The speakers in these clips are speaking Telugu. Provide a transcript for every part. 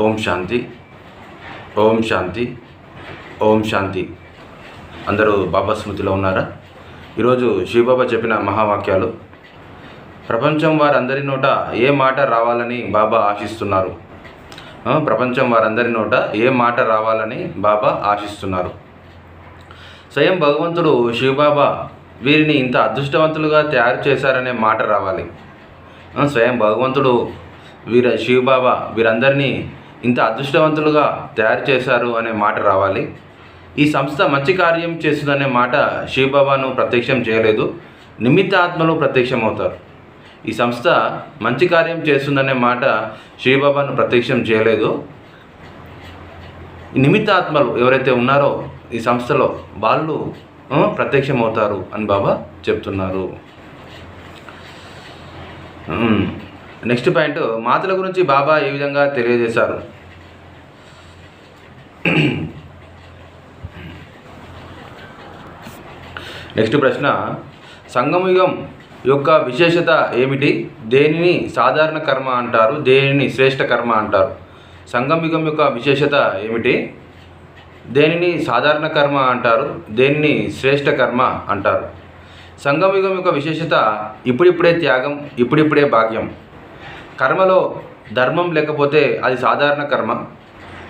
ఓం శాంతి, ఓం శాంతి, ఓం శాంతి. అందరూ బాబా స్మృతిలో ఉన్నారా? ఈరోజు శివబాబా చెప్పిన మహావాక్యాలు. ప్రపంచం వారందరి నోట ఏ మాట రావాలని బాబా ఆశిస్తున్నారు? ప్రపంచం వారందరి నోట ఏ మాట రావాలని బాబా ఆశిస్తున్నారు? స్వయం భగవంతుడు శివబాబా వీరిని ఇంత అదృష్టవంతులుగా తయారు చేశారనే మాట రావాలి. స్వయం భగవంతుడు శివబాబా వీరందరినీ ఇంత అదృష్టవంతులుగా తయారు చేశారు అనే మాట రావాలి. ఈ సంస్థ మంచి కార్యం చేస్తుందనే మాట శివబాబాను ప్రత్యక్షం చేయలేదు, నిమిత్త ఆత్మలు ప్రత్యక్షమవుతారు. ఈ సంస్థ మంచి కార్యం చేస్తుందనే మాట శివబాబాను ప్రత్యక్షం చేయలేదు, నిమిత్త ఆత్మలు ఎవరైతే ఉన్నారో ఈ సంస్థలో వాళ్ళు ప్రత్యక్షమవుతారు అని బాబా చెప్తున్నారు. నెక్స్ట్ పాయింట్, మాతల గురించి బాబా ఏ విధంగా తెలియజేశారు? నెక్స్ట్ ప్రశ్న, సంగమయుగం యొక్క విశేషత ఏమిటి? దేనిని సాధారణ కర్మ అంటారు, దేనిని శ్రేష్ఠ కర్మ అంటారు? సంగమయుగం యొక్క విశేషత ఏమిటి? దేనిని సాధారణ కర్మ అంటారు, దేనిని శ్రేష్ఠ కర్మ అంటారు? సంగమయుగం యొక్క విశేషత ఇప్పుడిప్పుడే త్యాగం, ఇప్పుడిప్పుడే భాగ్యం. కర్మలో ధర్మం లేకపోతే అది సాధారణ కర్మ.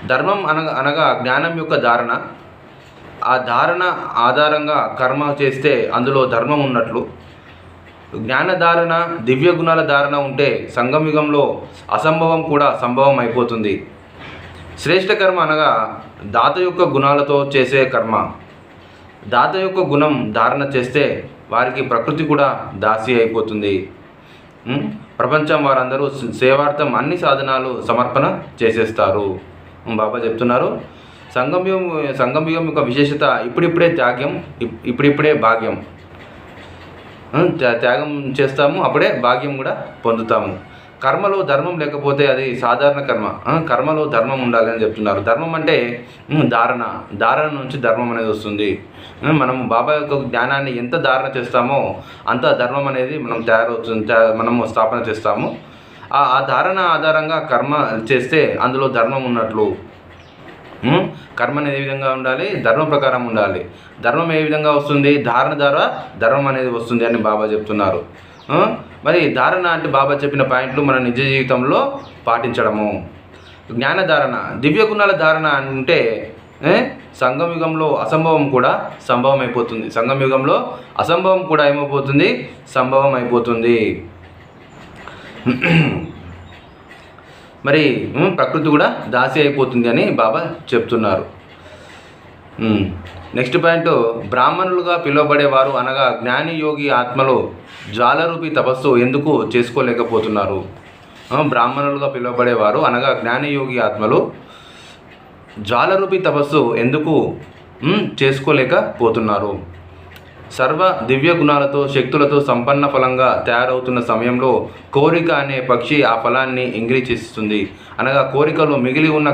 ధర్మం అనగా జ్ఞానం యొక్క ధారణ. ఆ ధారణ ఆధారంగా కర్మ చేస్తే అందులో ధర్మం ఉన్నట్లు. జ్ఞానధారణ, దివ్య గుణాల ధారణ ఉంటే సంగమయుగంలో అసంభవం కూడా సంభవం అయిపోతుంది. శ్రేష్ఠ కర్మ అనగా దాత యొక్క గుణాలతో చేసే కర్మ. దాత యొక్క గుణం ధారణ చేస్తే వారికి ప్రకృతి కూడా దాసి అయిపోతుంది. ప్రపంచం వారందరూ సేవార్థం అన్ని సాధనాలు సమర్పణ చేసేస్తారు. బాబా చెప్తున్నారు, సంగమయుగం యొక్క విశేషత ఇప్పుడిప్పుడే త్యాగం, ఇప్పుడిప్పుడే భాగ్యం. త్యాగం చేస్తాము, అప్పుడే భాగ్యం కూడా పొందుతాము. కర్మలో ధర్మం లేకపోతే అది సాధారణ కర్మ. కర్మలో ధర్మం ఉండాలి అని చెప్తున్నారు. ధర్మం అంటే ధారణ నుంచి ధర్మం అనేది వస్తుంది. మనం బాబా యొక్క జ్ఞానాన్ని ఎంత ధారణ చేస్తామో అంత ధర్మం అనేది మనము స్థాపన చేస్తాము. ఆ ధారణ ఆధారంగా కర్మ చేస్తే అందులో ధర్మం ఉన్నట్లు. కర్మ అనేది ఏ విధంగా ఉండాలి? ధర్మం ప్రకారం ఉండాలి. ధర్మం ఏ విధంగా వస్తుంది? ధారణ ద్వారా ధర్మం అనేది వస్తుంది అని బాబా చెప్తున్నారు. మరి ధారణ అంటే బాబా చెప్పిన పాయింట్లు మన నిజ జీవితంలో పాటించడము. జ్ఞానధారణ, దివ్య గుణాల ధారణ అంటే సంగమయుగంలో అసంభవం కూడా సంభవం అయిపోతుంది. సంగమయుగంలో అసంభవం కూడా ఏమైపోతుంది? సంభవం అయిపోతుంది. మరి ప్రకృతి కూడా దాసి అయిపోతుంది అని బాబా చెప్తున్నారు. నెక్స్ట్ పాయింట్, బ్రాహ్మణులుగా పిలువబడేవారు అనగా జ్ఞాని యోగి ఆత్మలు జ్వాలరూపి తపస్సు ఎందుకు చేసుకోలేకపోతున్నారు? బ్రాహ్మణులుగా పిలువబడేవారు అనగా జ్ఞాని యోగి ఆత్మలు జ్వాలరూపి తపస్సు ఎందుకు చేసుకోలేకపోతున్నారు? సర్వ దివ్య గుణాలతో శక్తులతో సంపన్న ఫలంగా తయారవుతున్న సమయంలో కోరిక అనే పక్షి ఆ ఫలాన్ని ఎంగిలిచేస్తుంది. అనగా కోరికలు మిగిలి ఉన్న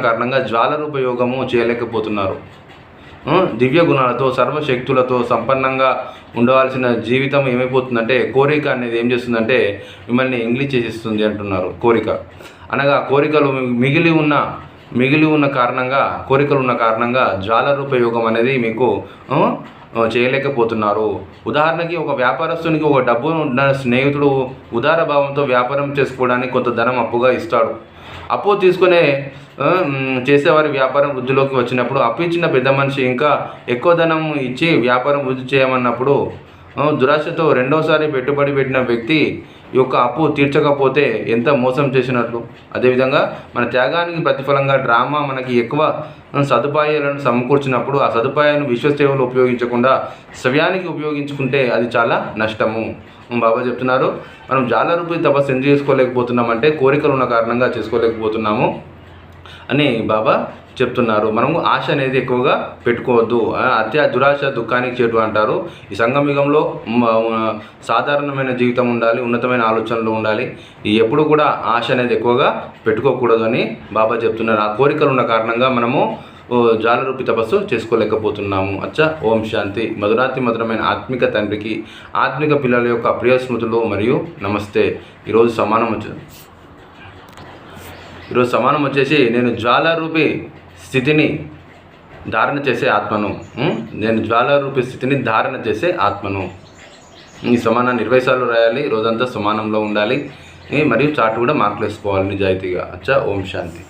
కారణంగా జ్వాలరూప యోగము చేయలేకపోతున్నారు. దివ్య గుణాలతో సర్వశక్తులతో సంపన్నంగా ఉండవలసిన జీవితం ఏమైపోతుందంటే కోరిక అనేది ఏం చేస్తుందంటే మిమ్మల్ని ఎంగిలి చేసేస్తుంది అంటున్నారు. కోరిక అనగా కోరికలు మిగిలి ఉన్న కారణంగా జ్వాలరూప యోగం అనేది మీకు చేయలేకపోతున్నారు. ఉదాహరణకి ఒక వ్యాపారస్తునికి ఒక డబ్బు ఉన్న స్నేహితుడు ఉదార భావంతో వ్యాపారం చేసుకోవడానికి కొంత ధనం అప్పుగా ఇస్తాడు. అప్పు తీసుకునే చేసేవారి వ్యాపారం వృద్ధిలోకి వచ్చినప్పుడు అప్పు ఇచ్చిన పెద్ద మనిషి ఇంకా ఎక్కువ ధనం ఇచ్చి వ్యాపారం వృద్ధి చేయమన్నప్పుడు దురాశతో రెండోసారి పెట్టుబడి పెట్టిన వ్యక్తి యొక్క అప్పు తీర్చకపోతే ఎంత మోసం చేసినట్లు. అదేవిధంగా మన త్యాగానికి ప్రతిఫలంగా డ్రామా మనకి ఎక్కువ సదుపాయాలను సమకూర్చినప్పుడు ఆ సదుపాయాలను విశ్వసేవలు ఉపయోగించకుండా స్వయానికి ఉపయోగించుకుంటే అది చాలా నష్టము. బాబా చెప్తున్నారు, మనం జ్వాలరూపి తపస్సు ఎందుకు చేసుకోలేకపోతున్నామంటే కోరికలు ఉన్న కారణంగా చేసుకోలేకపోతున్నాము అని బాబా చెప్తున్నారు. మనము ఆశ అనేది ఎక్కువగా పెట్టుకోవద్దు. దురాశ దుఃఖానికి చేటు అంటారు. ఈ సంగమయుగంలో సాధారణమైన జీవితం ఉండాలి, ఉన్నతమైన ఆలోచనలు ఉండాలి. ఎప్పుడు కూడా ఆశ అనేది ఎక్కువగా పెట్టుకోకూడదు అని బాబా చెప్తున్నారు. ఆ కోరికలు ఉన్న కారణంగా మనము జ్వాలరూపి తపస్సు చేసుకోలేకపోతున్నాము. ఓం శాంతి. మధురాతి మధురమైన ఆత్మిక తండ్రికి ఆత్మిక పిల్లల యొక్క ప్రియ స్మృతులు మరియు నమస్తే. ఈరోజు సమానం వచ్చింది. ఈరోజు సమానం వచ్చేసి నేను జ్వాలారూపి స్థితిని ధారణ చేసే ఆత్మను. నేను జ్వాలారూపి స్థితిని ధారణ చేసే ఆత్మను. ఈ సమానాన్ని 20 సార్లు రాయాలి. రోజంతా సమానంలో ఉండాలి. మరియు చార్ట్ కూడా మార్కులు వేసుకోవాలి నిజాయితీగా. అచ్చా. ఓం శాంతి.